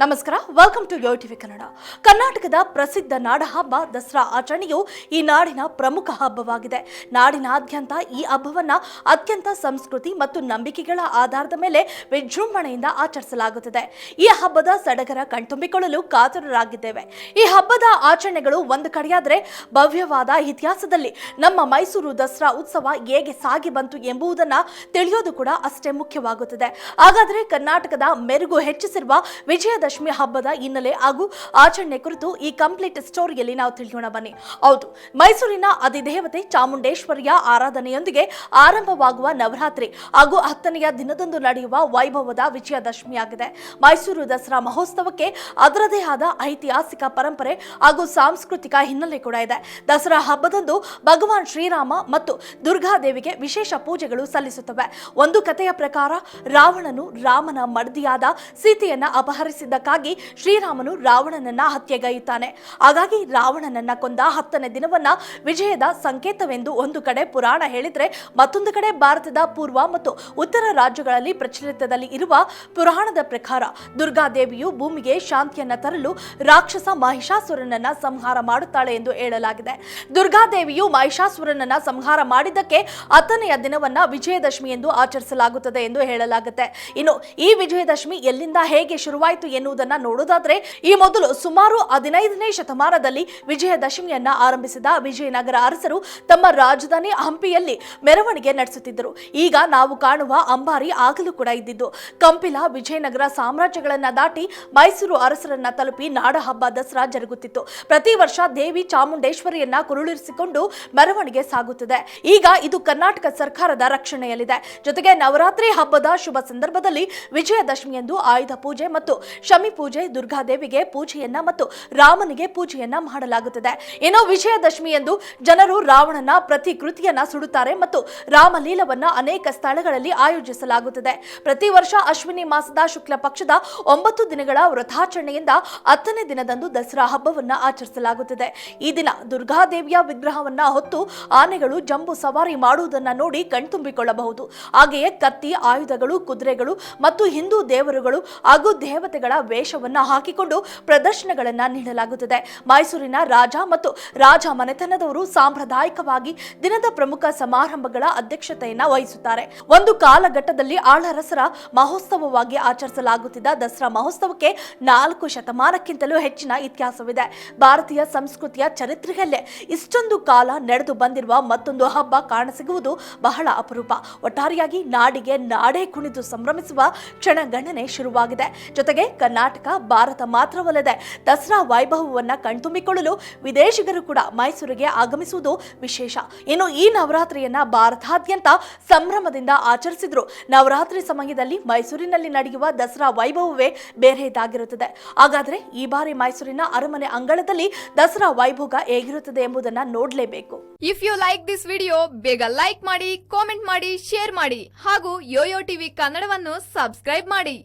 ನಮಸ್ಕಾರ, welcome to Yo TV Kannada. ಕರ್ನಾಟಕದ ಪ್ರಸಿದ್ಧ ನಾಡ ಹಬ್ಬ ದಸರಾ ಆಚರಣೆಯು ಈ ನಾಡಿನ ಪ್ರಮುಖ ಹಬ್ಬವಾಗಿದೆ. ನಾಡಿನಾದ್ಯಂತ ಈ ಹಬ್ಬವನ್ನ ಅತ್ಯಂತ ಸಂಸ್ಕೃತಿ ಮತ್ತು ನಂಬಿಕೆಗಳ ಆಧಾರದ ಮೇಲೆ ವಿಜೃಂಭಣೆಯಿಂದ ಆಚರಿಸಲಾಗುತ್ತದೆ. ಈ ಹಬ್ಬದ ಸಡಗರ ಕಣ್ತುಂಬಿಕೊಳ್ಳಲು ಕಾತರರಾಗಿದ್ದೇವೆ. ಈ ಹಬ್ಬದ ಆಚರಣೆಗಳು ಒಂದು ಕಡೆಯಾದರೆ ಭವ್ಯವಾದ ಇತಿಹಾಸದಲ್ಲಿ ನಮ್ಮ ಮೈಸೂರು ದಸರಾ ಉತ್ಸವ ಹೇಗೆ ಸಾಗಿ ಬಂತು ಎಂಬುದನ್ನ ತಿಳಿಯೋದು ಕೂಡ ಅಷ್ಟೇ ಮುಖ್ಯವಾಗುತ್ತದೆ. ಹಾಗಾದರೆ ಕರ್ನಾಟಕದ ಮೆರುಗು ಹೆಚ್ಚಿಸಿರುವ ವಿಜಯದಶಮಿ ಹಬ್ಬದ ಹಿನ್ನೆಲೆ ಹಾಗೂ ಆಚರಣೆ ಕುರಿತು ಈ ಕಂಪ್ಲೀಟ್ ಸ್ಟೋರಿಯಲ್ಲಿ ನಾವು ತಿಳಿಯೋಣ ಬನ್ನಿ. ಹೌದು, ಮೈಸೂರಿನ ಅಧಿದೇವತೆ ಚಾಮುಂಡೇಶ್ವರಿಯ ಆರಾಧನೆಯೊಂದಿಗೆ ಆರಂಭವಾಗುವ ನವರಾತ್ರಿ ಹಾಗೂ 10ನೆಯ ದಿನದಂದು ನಡೆಯುವ ವೈಭವದ ವಿಜಯದಶಮಿಯಾಗಿದೆ. ಮೈಸೂರು ದಸರಾ ಮಹೋತ್ಸವಕ್ಕೆ ಅದರದೇ ಆದ ಐತಿಹಾಸಿಕ ಪರಂಪರೆ ಹಾಗೂ ಸಾಂಸ್ಕೃತಿಕ ಹಿನ್ನೆಲೆ ಕೂಡ ಇದೆ. ದಸರಾ ಹಬ್ಬದಂದು ಭಗವಾನ್ ಶ್ರೀರಾಮ ಮತ್ತು ದುರ್ಗಾದೇವಿಗೆ ವಿಶೇಷ ಪೂಜೆಗಳು ಸಲ್ಲಿಸುತ್ತವೆ. ಒಂದು ಕಥೆಯ ಪ್ರಕಾರ ರಾವಣನು ರಾಮನ ಮಡದಿಯಾದ ಸೀತೆಯನ್ನ ಅಪಹರಿಸಿದ್ದಕ್ಕಾಗಿ ಶ್ರೀರಾಮನು ರಾವಣನನ್ನ ಹತ್ಯೆಗೈಯುತ್ತಾನೆ. ಹಾಗಾಗಿ ರಾವಣನನ್ನ ಕೊಂದ 10ನೇ ದಿನವನ್ನ ವಿಜಯದ ಸಂಕೇತವೆಂದು ಒಂದು ಕಡೆ ಪುರಾಣ ಹೇಳಿದ್ರೆ, ಮತ್ತೊಂದು ಕಡೆ ಭಾರತದ ಪೂರ್ವ ಮತ್ತು ಉತ್ತರ ರಾಜ್ಯಗಳಲ್ಲಿ ಪ್ರಚಲಿತದಲ್ಲಿ ಇರುವ ಪುರಾಣದ ಪ್ರಕಾರ ದುರ್ಗಾದೇವಿಯು ಭೂಮಿಗೆ ಶಾಂತಿಯನ್ನ ತರಲು ರಾಕ್ಷಸ ಮಹಿಷಾಸುರನನ್ನ ಸಂಹಾರ ಮಾಡುತ್ತಾಳೆ ಎಂದು ಹೇಳಲಾಗಿದೆ. ದುರ್ಗಾದೇವಿಯು ಮಹಿಷಾಸುರನನ್ನ ಸಂಹಾರ ಮಾಡಿದ್ದಕ್ಕೆ 10ನೆಯ ದಿನವನ್ನ ವಿಜಯದಶಮಿ ಎಂದು ಆಚರಿಸಲಾಗುತ್ತದೆ ಎಂದು ಹೇಳಲಾಗುತ್ತೆ. ಇನ್ನು ಈ ವಿಜಯದಶಮಿ ಎಲ್ಲಿಂದ ಹೇಗೆ ಶುರುವಾಯಿತು ಎನ್ನುವುದನ್ನ ನೋಡೋದಾದ್ರೆ, ಈ ಮೊದಲು ಸುಮಾರು 15ನೇ ಶತಮಾನದಲ್ಲಿ ವಿಜಯದಶಮಿಯನ್ನ ಆರಂಭಿಸಿದ ವಿಜಯನಗರ ಅರಸರು ತಮ್ಮ ರಾಜಧಾನಿ ಹಂಪಿಯಲ್ಲಿ ಮೆರವಣಿಗೆ ನಡೆಸುತ್ತಿದ್ದರು. ಈಗ ನಾವು ಕಾಣುವ ಅಂಬಾರಿ ಆಗಲೂ ಕೂಡ ಇದ್ದಿದ್ದು. ಕಂಪಿಲ ವಿಜಯನಗರ ಸಾಮ್ರಾಜ್ಯಗಳನ್ನ ದಾಟಿ ಮೈಸೂರು ಅರಸರನ್ನ ತಲುಪಿ ನಾಡ ಹಬ್ಬ ದಸರಾ ಜರುಗುತ್ತಿತ್ತು. ಪ್ರತಿ ವರ್ಷ ದೇವಿ ಚಾಮುಂಡೇಶ್ವರಿಯನ್ನ ಕುರುಳಿರಿಸಿಕೊಂಡು ಮೆರವಣಿಗೆ ಸಾಗುತ್ತದೆ. ಈಗ ಇದು ಕರ್ನಾಟಕ ಸರ್ಕಾರದ ರಕ್ಷಣೆಯಲ್ಲಿದೆ. ಜೊತೆಗೆ ನವರಾತ್ರಿ ಹಬ್ಬದ ಶುಭ ಸಂದರ್ಭದಲ್ಲಿ ವಿಜಯದಶಮಿಯಂದು ಆಯುಧ ಪೂಜೆ ಮತ್ತು ಶಮಿ ಪೂಜೆ, ದುರ್ಗಾದೇವಿಗೆ ಪೂಜೆಯನ್ನ ಮತ್ತು ರಾಮನಿಗೆ ಪೂಜೆಯನ್ನ ಮಾಡಲಾಗುತ್ತದೆ. ಇನ್ನು ವಿಜಯದಶಮಿಯಂದು ಜನರು ರಾವಣನ ಪ್ರತಿಕೃತಿಯನ್ನ ಸುಡುತ್ತಾರೆ ಮತ್ತು ರಾಮಲೀಲವನ್ನ ಅನೇಕ ಸ್ಥಳಗಳಲ್ಲಿ ಆಯೋಜಿಸಲಾಗುತ್ತದೆ. ಪ್ರತಿ ವರ್ಷ ಅಶ್ವಿನಿ ಮಾಸದ ಶುಕ್ಲ ಪಕ್ಷದ 9 ದಿನಗಳ ವ್ರತಾಚರಣೆಯಿಂದ 10ನೇ ದಿನದಂದು ದಸರಾ ಹಬ್ಬವನ್ನ ಆಚರಿಸಲಾಗುತ್ತದೆ. ಈ ದಿನ ದುರ್ಗಾದೇವಿಯ ವಿಗ್ರಹವನ್ನ ಹೊತ್ತು ಆನೆಗಳು ಜಂಬೂ ಸವಾರಿ ಮಾಡುವುದನ್ನ ನೋಡಿ ಕಣ್ತುಂಬಿಕೊಳ್ಳಬಹುದು. ಹಾಗೆಯೇ ಕತ್ತಿ, ಆಯುಧಗಳು, ಕುದುರೆಗಳು ಮತ್ತು ಹಿಂದೂ ದೇವರುಗಳು ಹಾಗೂ ದೇವತೆಗಳ ವೇಷವನ್ನ ಹಾಕಿಕೊಂಡು ಪ್ರದರ್ಶನಗಳನ್ನ ನೀಡಲಾಗುತ್ತದೆ. ಮೈಸೂರಿನ ರಾಜ ಮತ್ತು ರಾಜ ಮನೆತನದವರು ಸಾಂಪ್ರದಾಯಿಕವಾಗಿ ದಿನದ ಪ್ರಮುಖ ಸಮಾರಂಭಗಳ ಅಧ್ಯಕ್ಷತೆಯನ್ನ ವಹಿಸುತ್ತಾರೆ. ಒಂದು ಕಾಲಘಟ್ಟದಲ್ಲಿ ಆಳರಸರ ಮಹೋತ್ಸವವಾಗಿ ಆಚರಿಸಲಾಗುತ್ತಿದ್ದ ದಸರಾ ಮಹೋತ್ಸವಕ್ಕೆ 4 ಶತಮಾನಕ್ಕಿಂತಲೂ ಹೆಚ್ಚಿನ ಇತಿಹಾಸವಿದೆ. ಭಾರತೀಯ ಸಂಸ್ಕೃತಿಯ ಚರಿತ್ರೆಯಲ್ಲೇ ಇಷ್ಟೊಂದು ಕಾಲ ನಡೆದು ಬಂದಿರುವ ಮತ್ತೊಂದು ಹಬ್ಬ ಕಾಣಸಿಗುವುದು ಬಹಳ ಅಪರೂಪ. ಒಟ್ಟಾರೆಯಾಗಿ ನಾಡಿಗೆ ನಾಡೇ ಕುಣಿದು ಸಂಭ್ರಮಿಸುವ ಕ್ಷಣಗಣನೆ ಶುರುವಾಗಿದೆ. ಜೊತೆಗೆ ಕರ್ನಾಟಕ, ಭಾರತ ಮಾತ್ರವಲ್ಲದೆ ದಸರಾ ವೈಭವವನ್ನ ಕಣ್ತುಂಬಿಕೊಳ್ಳಲು ವಿದೇಶಿಗರು ಕೂಡ ಮೈಸೂರಿಗೆ ಆಗಮಿಸುವುದು ವಿಶೇಷ. ಇನ್ನು ಈ ನವರಾತ್ರಿಯನ್ನ ಭಾರತಾದ್ಯಂತ ಸಂಭ್ರಮದಿಂದ ಆಚರಿಸಿದ್ರು ನವರಾತ್ರಿ ಸಮಯದಲ್ಲಿ ಮೈಸೂರಿನಲ್ಲಿ ನಡೆಯುವ ದಸರಾ ವೈಭವವೇ ಬೇರೆಯದಾಗಿರುತ್ತದೆ. ಹಾಗಾದ್ರೆ ಈ ಬಾರಿ ಮೈಸೂರಿನ ಅರಮನೆ ಅಂಗಳದಲ್ಲಿ ದಸರಾ ವೈಭೋಗ ಹೇಗಿರುತ್ತದೆ ಎಂಬುದನ್ನ ನೋಡಲೇಬೇಕು. If you like this video, ಬೇಗ ಲೈಕ್ ಮಾಡಿ, ಕಾಮೆಂಟ್ ಮಾಡಿ, ಶೇರ್ ಮಾಡಿ ಹಾಗೂ ಯೋಯೋ ಟಿವಿ ಕನ್ನಡವನ್ನು ಸಬ್ಸ್ಕ್ರೈಬ್ ಮಾಡಿ.